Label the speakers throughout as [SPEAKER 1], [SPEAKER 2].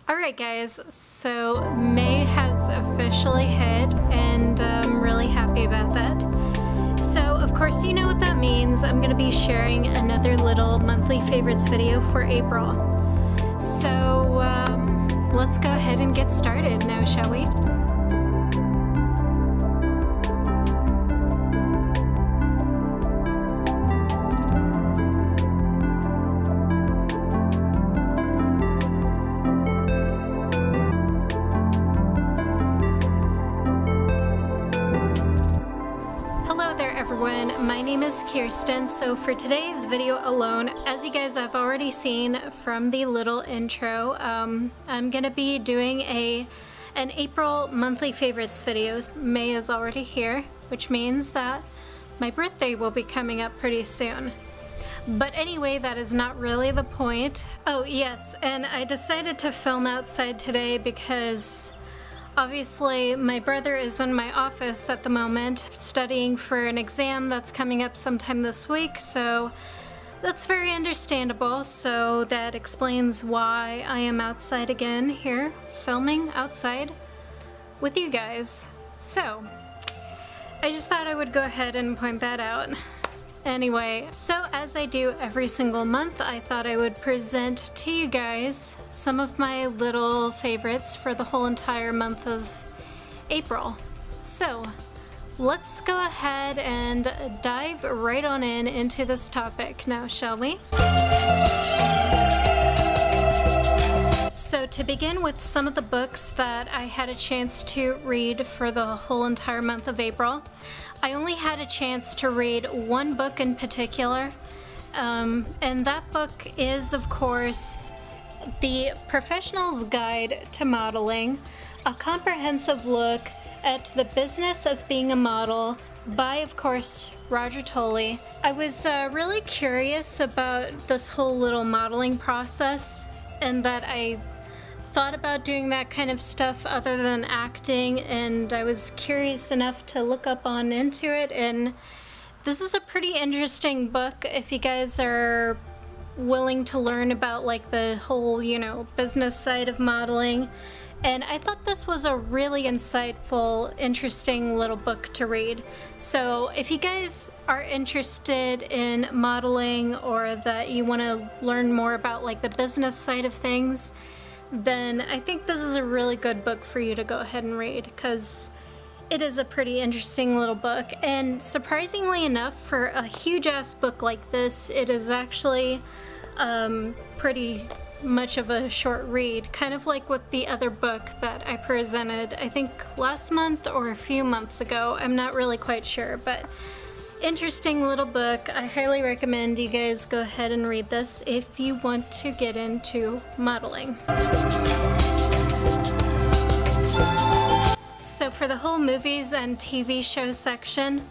[SPEAKER 1] Alright guys, so May has officially hit and I'm really happy about that. So of course you know what that means. I'm going to be sharing another little monthly favorites video for April. So let's go ahead and get started now, shall we? My name is Kirsten. So for today's video alone, as you guys have already seen from the little intro, I'm gonna be doing an April monthly favorites video. May is already here, which means that my birthday will be coming up pretty soon. But anyway, that is not really the point. Oh yes, and I decided to film outside today because obviously, my brother is in my office at the moment studying for an exam that's coming up sometime this week, so that's very understandable. So that explains why I am outside again here, filming outside with you guys. So, I just thought I would go ahead and point that out. Anyway, so as I do every single month, I thought I would present to you guys some of my little favorites for the whole entire month of April. So let's go ahead and dive right on into this topic now, shall we? So to begin with some of the books that I had a chance to read for the whole entire month of April, I only had a chance to read one book in particular, and that book is, of course, The Professional's Guide to Modeling, a comprehensive look at the business of being a model by, of course, Roger Tolley. I was really curious about this whole little modeling process, and that I thought about doing that kind of stuff other than acting, and I was curious enough to look up on into it, and this is a pretty interesting book if you guys are willing to learn about like the whole, you know, business side of modeling. And I thought this was a really insightful, interesting little book to read. So if you guys are interested in modeling or that you want to learn more about like the business side of things, then I think this is a really good book for you to go ahead and read, because it is a pretty interesting little book. And surprisingly enough, for a huge-ass book like this, it is actually pretty much of a short read, kind of like with the other book that I presented, I think last month or a few months ago. I'm not really quite sure, but interesting little book. I highly recommend you guys go ahead and read this if you want to get into modeling. So for the whole movies and TV show section,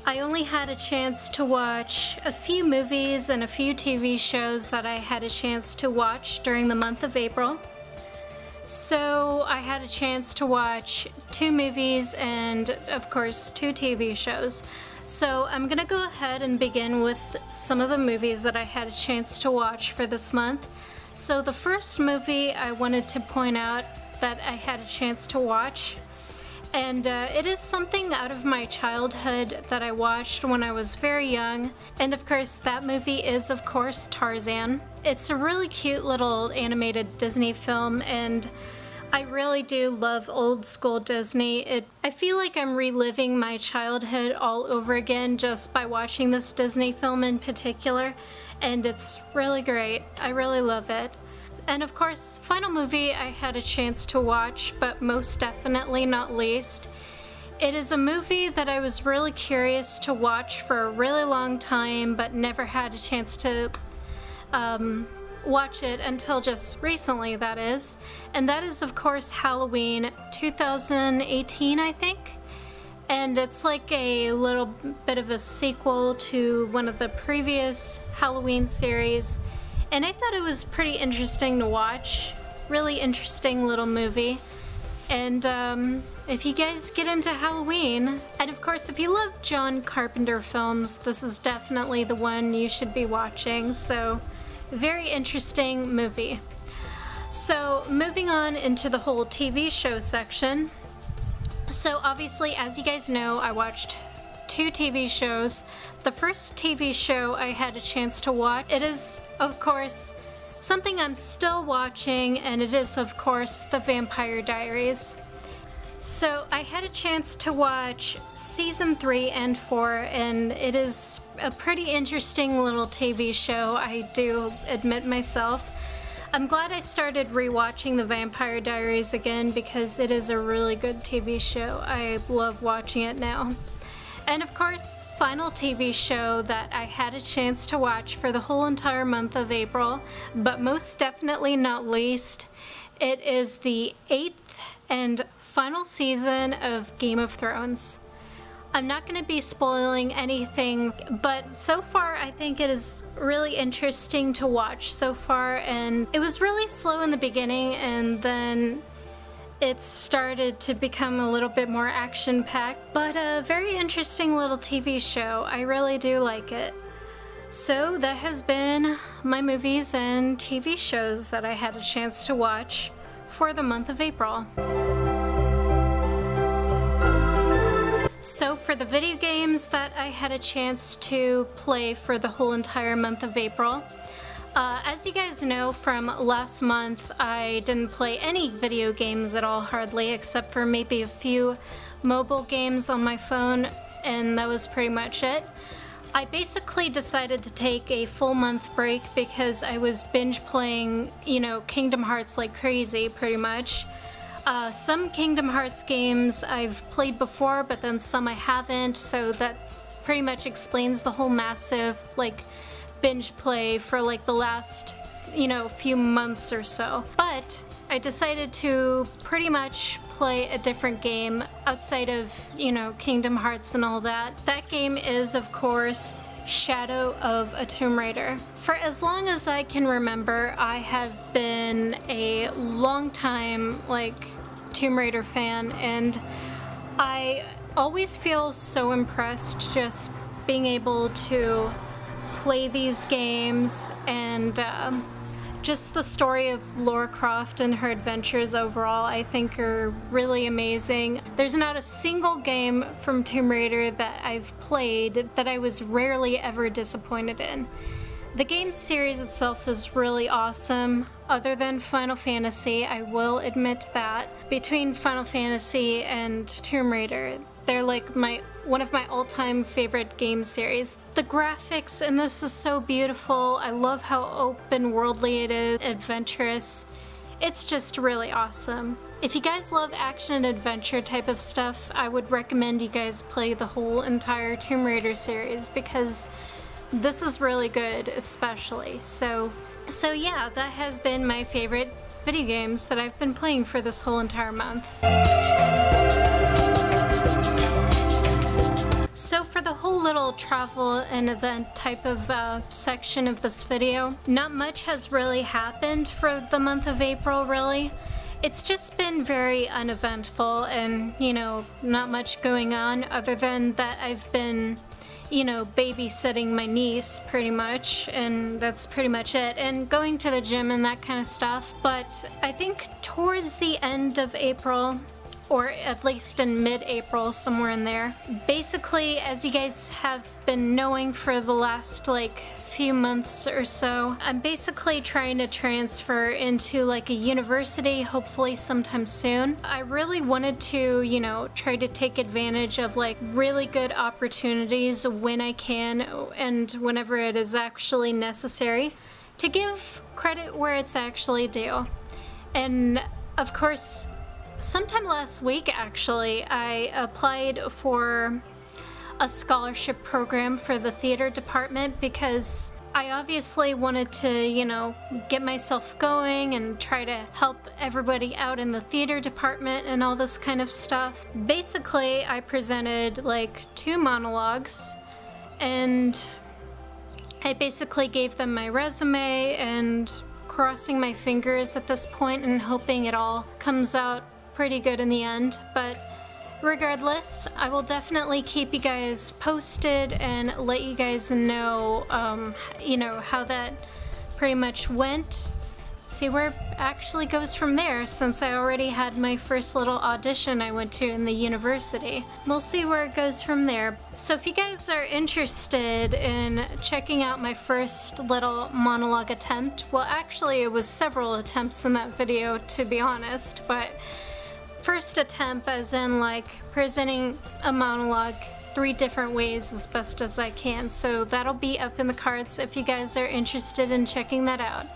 [SPEAKER 1] I only had a chance to watch a few movies and a few TV shows that I had a chance to watch during the month of April. So I had a chance to watch 2 movies and, of course, 2 TV shows. So I'm gonna go ahead and begin with some of the movies that I had a chance to watch for this month. So the first movie I wanted to point out that I had a chance to watch, and it is something out of my childhood that I watched when I was very young, and of course that movie is, of course, Tarzan. It's a really cute little animated Disney film, and I really do love old school Disney. I feel like I'm reliving my childhood all over again just by watching this Disney film in particular, and it's really great. I really love it. And of course, final movie I had a chance to watch, but most definitely not least, it is a movie that I was really curious to watch for a really long time, but never had a chance to watch it until just recently, that is. And that is, of course, Halloween 2018, I think. And it's like a little bit of a sequel to one of the previous Halloween series. And I thought it was pretty interesting to watch. Really interesting little movie. And if you guys get into Halloween, and of course if you love John Carpenter films, this is definitely the one you should be watching. So, very interesting movie. So moving on into the whole TV show section. So obviously, as you guys know, I watched 2 TV shows. The first TV show I had a chance to watch, it is, of course, something I'm still watching, and it is, of course, The Vampire Diaries. So I had a chance to watch season 3 and 4, and it is a pretty interesting little TV show, I do admit myself. I'm glad I started rewatching The Vampire Diaries again because it is a really good TV show. I love watching it now. And of course, final TV show that I had a chance to watch for the whole entire month of April, but most definitely not least, it is the 8th and final season of Game of Thrones. I'm not going to be spoiling anything, but so far I think it is really interesting to watch so far, and it was really slow in the beginning and then it started to become a little bit more action-packed, but a very interesting little TV show. I really do like it. So that has been my movies and TV shows that I had a chance to watch for the month of April. So for the video games that I had a chance to play for the whole entire month of April, as you guys know from last month, I didn't play any video games at all hardly, except for maybe a few mobile games on my phone, and that was pretty much it. I basically decided to take a full month break because I was binge playing, you know, Kingdom Hearts like crazy pretty much. Some Kingdom Hearts games I've played before, but then some I haven't, so that pretty much explains the whole massive, like, binge play for like the last, you know, few months or so. But I decided to pretty much play a different game outside of, you know, Kingdom Hearts and all that. That game is, of course, Shadow of a Tomb Raider. For as long as I can remember, I have been a long time, like, Tomb Raider fan, and I always feel so impressed just being able to play these games, and just the story of Lara Croft and her adventures overall I think are really amazing. There's not a single game from Tomb Raider that I've played that I was rarely ever disappointed in. The game series itself is really awesome, other than Final Fantasy, I will admit that. Between Final Fantasy and Tomb Raider, they're like one of my all-time favorite game series. The graphics in this is so beautiful. I love how open-worldly it is, adventurous. It's just really awesome. If you guys love action and adventure type of stuff, I would recommend you guys play the whole entire Tomb Raider series because this is really good, especially. So yeah, that has been my favorite video games that I've been playing for this whole entire month. So for the whole little travel and event type of section of this video, not much has really happened for the month of April, really. It's just been very uneventful and, you know, not much going on other than that I've been, you know, babysitting my niece pretty much, and that's pretty much it, and going to the gym and that kind of stuff. But I think towards the end of April, or at least in mid-April, somewhere in there. Basically, as you guys have been knowing for the last like few months or so, I'm basically trying to transfer into like a university, hopefully sometime soon. I really wanted to, you know, try to take advantage of like really good opportunities when I can and whenever it is actually necessary to give credit where it's actually due. And of course, sometime last week, actually, I applied for a scholarship program for the theater department because I obviously wanted to, you know, get myself going and try to help everybody out in the theater department and all this kind of stuff. Basically, I presented like 2 monologues, and I basically gave them my resume and crossing my fingers at this point and hoping it all comes out pretty good in the end. But regardless, I will definitely keep you guys posted and let you guys know, you know, how that pretty much went. see where it actually goes from there, since I already had my first little audition I went to in the university. We'll see where it goes from there. So if you guys are interested in checking out my first little monologue attempt, well actually it was several attempts in that video to be honest, but first attempt as in like presenting a monologue 3 different ways as best as I can. So that'll be up in the cards if you guys are interested in checking that out.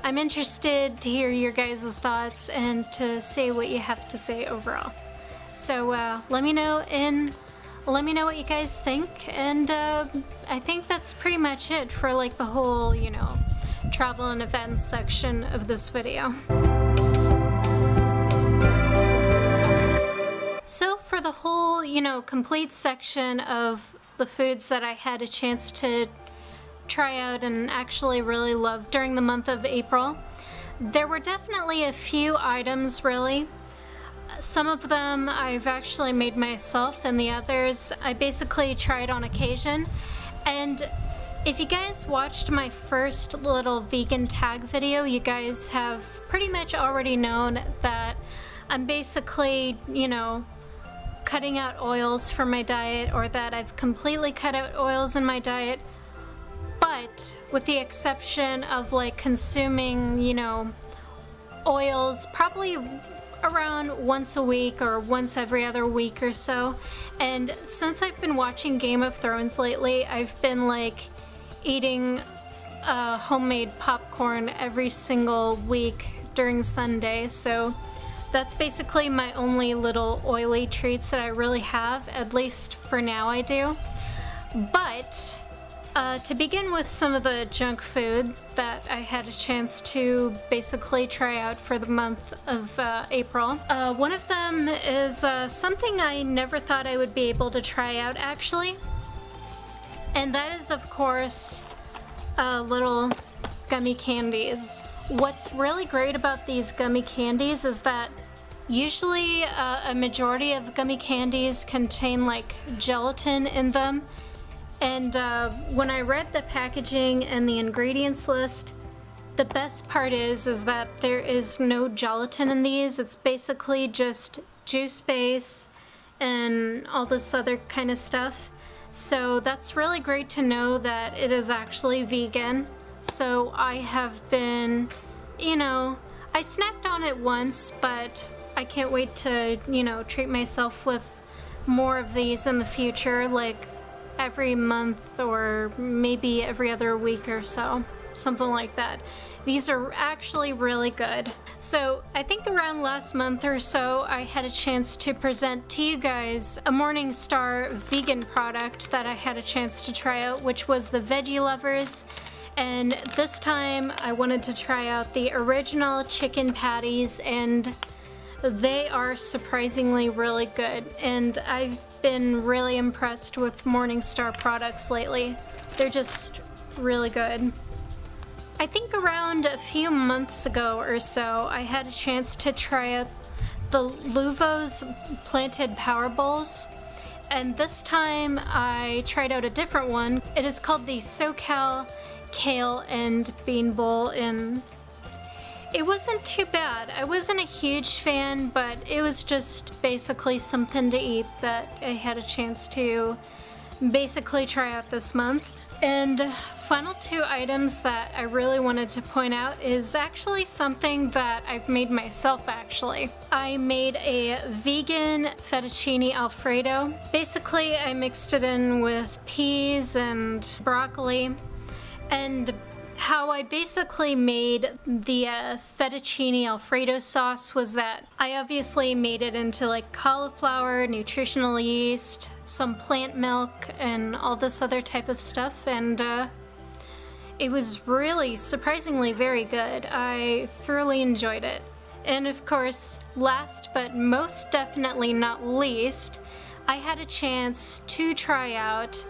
[SPEAKER 1] I'm interested to hear your guys' thoughts and to say what you have to say overall. So let me know what you guys think, and I think that's pretty much it for like the whole, you know, travel and events section of this video. So for the whole, you know, complete section of the foods that I had a chance to try out and actually really love during the month of April, there were definitely a few items really. Some of them I've actually made myself, and the others I basically tried on occasion. And if you guys watched my first little vegan tag video, you guys have pretty much already known that I'm basically, you know, cutting out oils from my diet, or that I've completely cut out oils in my diet. But with the exception of like consuming, you know, oils probably around once a week or once every other week or so. And since I've been watching Game of Thrones lately, I've been like eating homemade popcorn every single week during Sunday. So that's basically my only little oily treats that I really have, at least for now I do. But to begin with some of the junk food that I had a chance to basically try out for the month of April. One of them is something I never thought I would be able to try out actually. And that is of course little gummy candies. What's really great about these gummy candies is that usually a majority of gummy candies contain like gelatin in them. And when I read the packaging and the ingredients list, the best part is that there is no gelatin in these. It's basically just juice base and all this other kind of stuff. So that's really great to know that it is actually vegan. So I have been, you know, I snacked on it once, but I can't wait to, you know, treat myself with more of these in the future, like every month or maybe every other week or so, something like that. These are actually really good. So I think around last month or so I had a chance to present to you guys a Morningstar vegan product that I had a chance to try out, which was the Veggie Lovers. And this time I wanted to try out the original chicken patties, and they are surprisingly really good. And I've been really impressed with Morningstar products lately. They're just really good. I think around a few months ago or so, I had a chance to try out the Luvo's Planted Power Bowls. And this time I tried out a different one. It is called the SoCal Kale and Bean Bowl, and it wasn't too bad. I wasn't a huge fan, but it was just basically something to eat that I had a chance to basically try out this month. And final 2 items that I really wanted to point out is actually something that I've made myself actually. I made a vegan fettuccine alfredo. Basically I mixed it in with peas and broccoli, and how I basically made the fettuccine alfredo sauce was that I obviously made it into like cauliflower, nutritional yeast, some plant milk, and all this other type of stuff, and it was really surprisingly very good. I thoroughly enjoyed it. And of course, last but most definitely not least, I had a chance to try out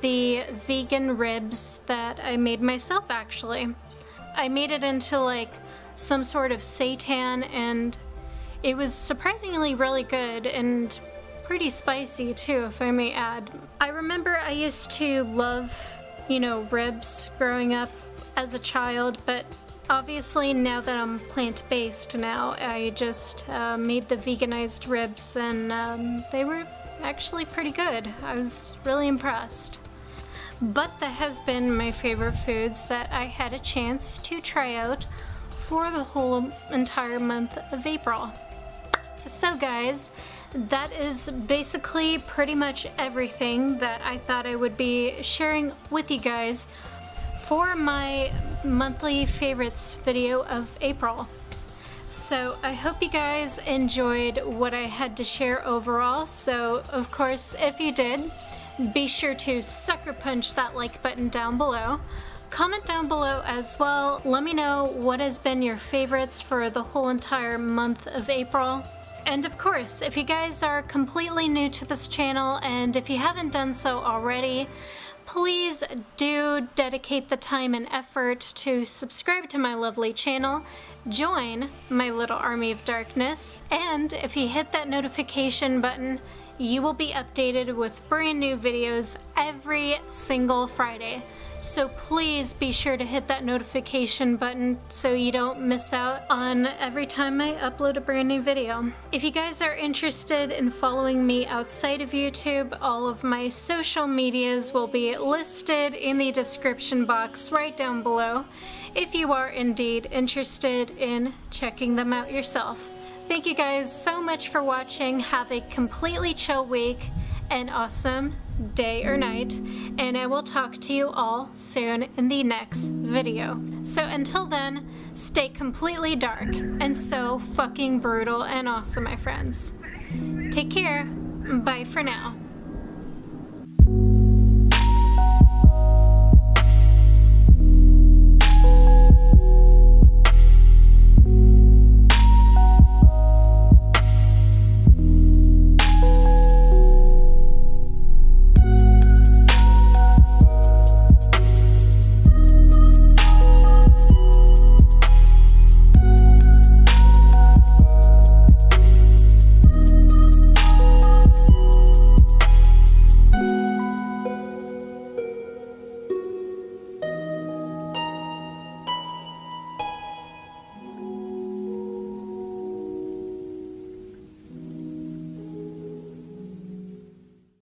[SPEAKER 1] the vegan ribs that I made myself actually. I made it into like some sort of seitan, and it was surprisingly really good and pretty spicy too, if I may add. I remember I used to love, you know, ribs growing up as a child, but Obviously, now that I'm plant-based now, I just made the veganized ribs, and they were actually pretty good. I was really impressed. But that has been my favorite foods that I had a chance to try out for the whole entire month of April. So guys, that is basically pretty much everything that I thought I would be sharing with you guys for my monthly favorites video of April. So I hope you guys enjoyed what I had to share overall. So of course, if you did, be sure to sucker punch that like button down below. Comment down below as well. Let me know what has been your favorites for the whole entire month of April. And of course, if you guys are completely new to this channel, and if you haven't done so already, please do dedicate the time and effort to subscribe to my lovely channel, join my little army of darkness, and if you hit that notification button, you will be updated with brand new videos every single Friday. So please be sure to hit that notification button so you don't miss out on every time I upload a brand new video. If you guys are interested in following me outside of YouTube, all of my social medias will be listed in the description box right down below if you are indeed interested in checking them out yourself. Thank you guys so much for watching. Have a completely chill week, an awesome day or night, and I will talk to you all soon in the next video. So until then, stay completely dark and so fucking brutal and awesome, my friends. Take care. Bye for now.